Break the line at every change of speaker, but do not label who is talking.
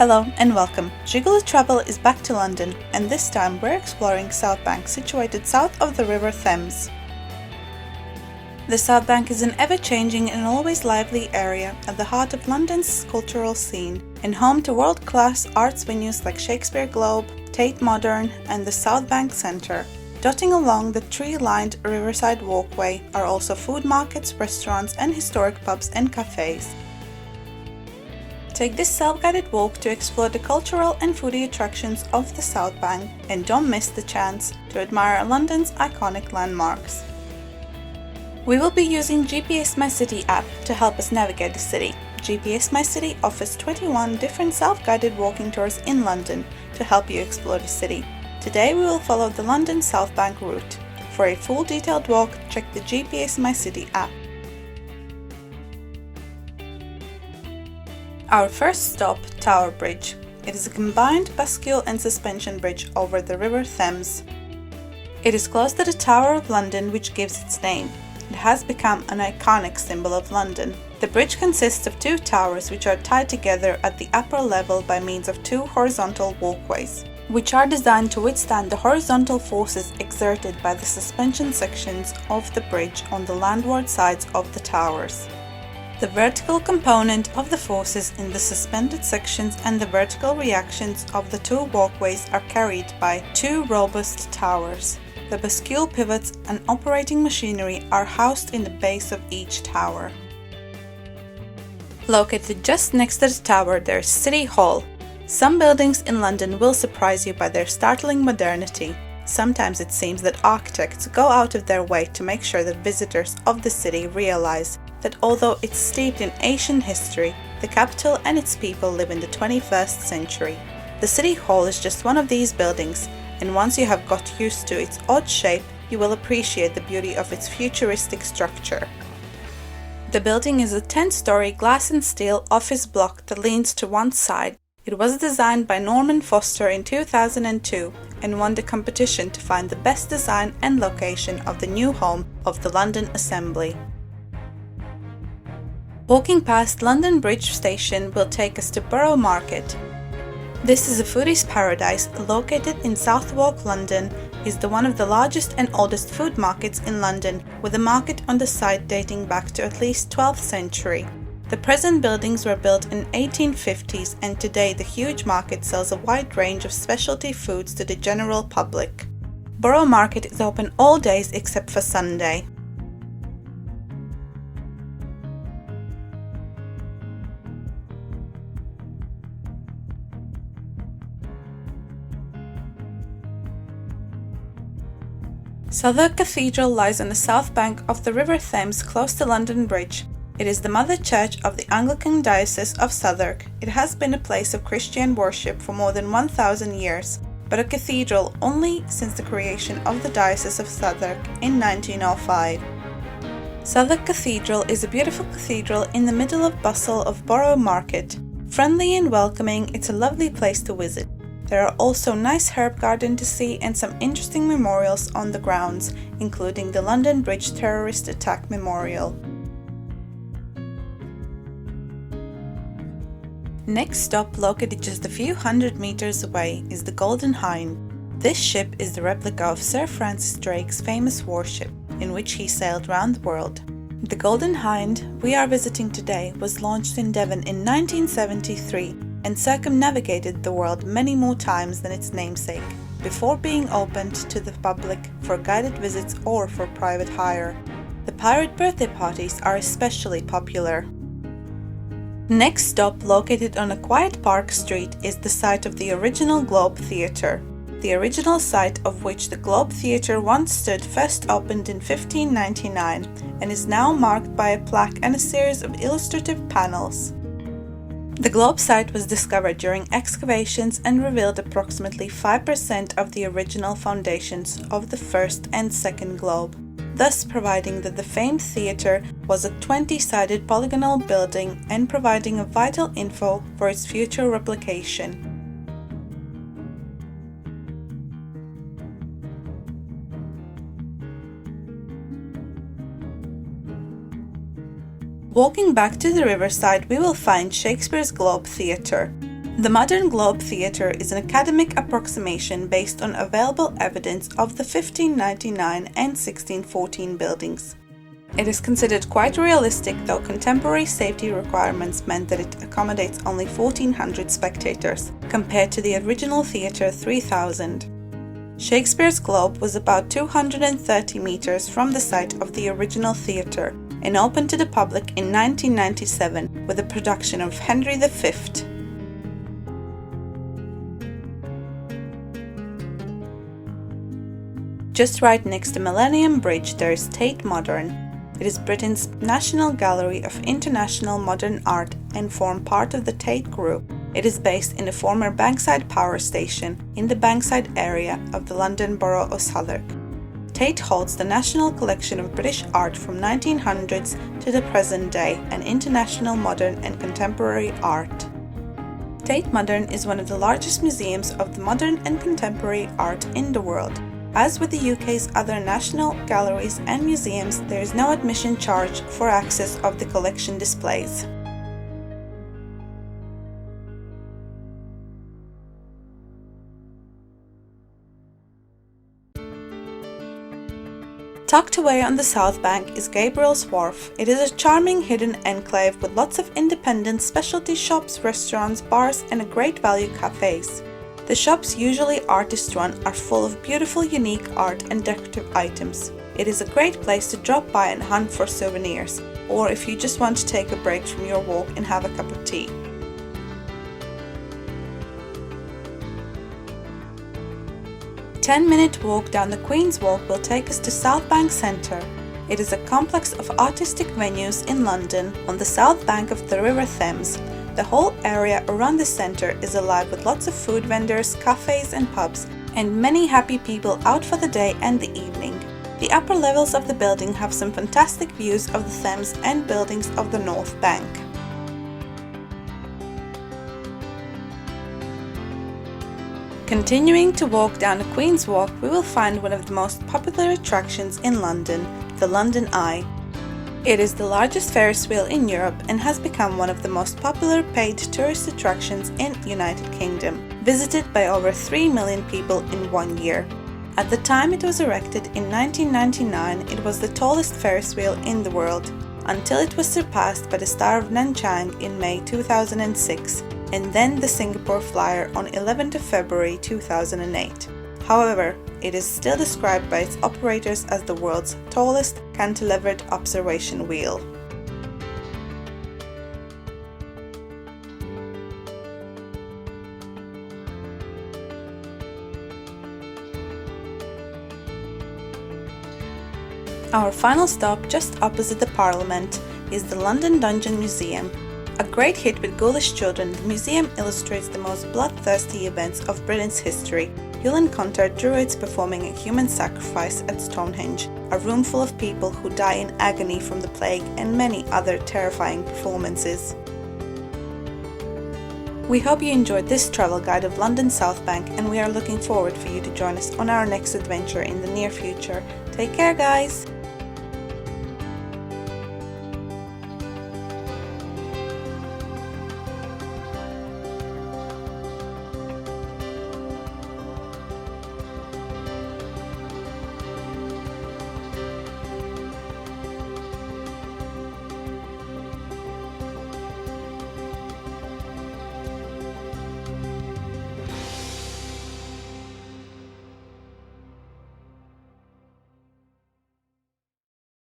Hello and welcome. Zhiguli Travel is back to London, and this time we're exploring Southbank, situated south of the River Thames. The Southbank is an ever-changing and always lively area at the heart of London's cultural scene, and home to world-class arts venues like Shakespeare Globe, Tate Modern and the Southbank Centre. Dotting along the tree-lined riverside walkway are also food markets, restaurants and historic pubs and cafes. Take this self-guided walk to explore the cultural and foodie attractions of the Southbank, and don't miss the chance to admire London's iconic landmarks. We will be using GPS My City app to help us navigate the city. GPS My City offers 21 different self-guided walking tours in London to help you explore the city. Today we will follow the London Southbank route. For a full detailed walk, check the GPS My City app. Our first stop, Tower Bridge. It is a combined bascule and suspension bridge over the River Thames. It is close to the Tower of London, which gives its name. It has become an iconic symbol of London. The bridge consists of two towers which are tied together at the upper level by means of two horizontal walkways, which are designed to withstand the horizontal forces exerted by the suspension sections of the bridge on the landward sides of the towers. The vertical component of the forces in the suspended sections and the vertical reactions of the two walkways are carried by two robust towers. The bascule pivots and operating machinery are housed in the base of each tower. Located just next to the tower, there is City Hall. Some buildings in London will surprise you by their startling modernity. Sometimes it seems that architects go out of their way to make sure that visitors of the city realize that although it's steeped in ancient history, the capital and its people live in the 21st century. The City Hall is just one of these buildings, and once you have got used to its odd shape, you will appreciate the beauty of its futuristic structure. The building is a 10-story glass and steel office block that leans to one side. It was designed by Norman Foster in 2002 and won the competition to find the best design and location of the new home of the London Assembly. Walking past London Bridge Station will take us to Borough Market. This is a foodie's paradise located in Southwark, London. Is one of the largest and oldest food markets in London, with a market on the site dating back to at least 12th century. The present buildings were built in 1850s, and today the huge market sells a wide range of specialty foods to the general public. Borough Market is open all days except for Sunday. Southwark Cathedral lies on the south bank of the River Thames, close to London Bridge. It is the mother church of the Anglican Diocese of Southwark. It has been a place of Christian worship for more than 1,000 years, but a cathedral only since the creation of the Diocese of Southwark in 1905. Southwark Cathedral is a beautiful cathedral in the middle of bustle of Borough Market. Friendly and welcoming, it's a lovely place to visit. There are also nice herb garden to see and some interesting memorials on the grounds, including the London Bridge Terrorist Attack Memorial. Next stop, located just a few hundred meters away, is the Golden Hinde. This ship is the replica of Sir Francis Drake's famous warship, in which he sailed round the world. The Golden Hinde we are visiting today was launched in Devon in 1973 and circumnavigated the world many more times than its namesake, before being opened to the public for guided visits or for private hire. The pirate birthday parties are especially popular. Next stop, located on a quiet park street, is the site of the original Globe Theatre. The original site of which the Globe Theatre once stood first opened in 1599 and is now marked by a plaque and a series of illustrative panels. The Globe site was discovered during excavations and revealed approximately 5% of the original foundations of the first and second Globe, thus providing that the famed theatre was a 20-sided polygonal building and providing a vital info for its future replication. Walking back to the riverside, we will find Shakespeare's Globe Theatre. The Modern Globe Theatre is an academic approximation based on available evidence of the 1599 and 1614 buildings. It is considered quite realistic, though contemporary safety requirements meant that it accommodates only 1,400 spectators, compared to the original theatre 3,000. Shakespeare's Globe was about 230 metres from the site of the original theatre and opened to the public in 1997 with the production of Henry V. Just right next to Millennium Bridge there is Tate Modern. It is Britain's National Gallery of International Modern Art and forms part of the Tate Group. It is based in the former Bankside Power Station in the Bankside area of the London Borough of Southwark. Tate holds the national collection of British art from 1900s to the present day and international modern and contemporary art. Tate Modern is one of the largest museums of the modern and contemporary art in the world. As with the UK's other national galleries and museums, there is no admission charge for access of the collection displays. Tucked away on the South Bank is Gabriel's Wharf. It is a charming hidden enclave with lots of independent specialty shops, restaurants, bars and a great value cafes. The shops, usually artist-run, are full of beautiful, unique art and decorative items. It is a great place to drop by and hunt for souvenirs, or if you just want to take a break from your walk and have a cup of tea. A 10-minute walk down the Queen's Walk will take us to Southbank Centre. It is a complex of artistic venues in London on the south bank of the River Thames. The whole area around the centre is alive with lots of food vendors, cafes and pubs, and many happy people out for the day and the evening. The upper levels of the building have some fantastic views of the Thames and buildings of the North Bank. Continuing to walk down the Queen's Walk, we will find one of the most popular attractions in London, the London Eye. It is the largest Ferris wheel in Europe and has become one of the most popular paid tourist attractions in United Kingdom, visited by over 3 million people in 1 year. At the time it was erected in 1999, it was the tallest Ferris wheel in the world, until it was surpassed by the Star of Nanchang in May 2006, and then the Singapore Flyer on 11th of February 2008. However, it is still described by its operators as the world's tallest cantilevered observation wheel. Our final stop, just opposite the Parliament, is the London Dungeon Museum. A great hit with ghoulish children, the museum illustrates the most bloodthirsty events of Britain's history. You'll encounter druids performing a human sacrifice at Stonehenge, a room full of people who die in agony from the plague, and many other terrifying performances. We hope you enjoyed this travel guide of London Southbank, and we are looking forward for you to join us on our next adventure in the near future. Take care, guys!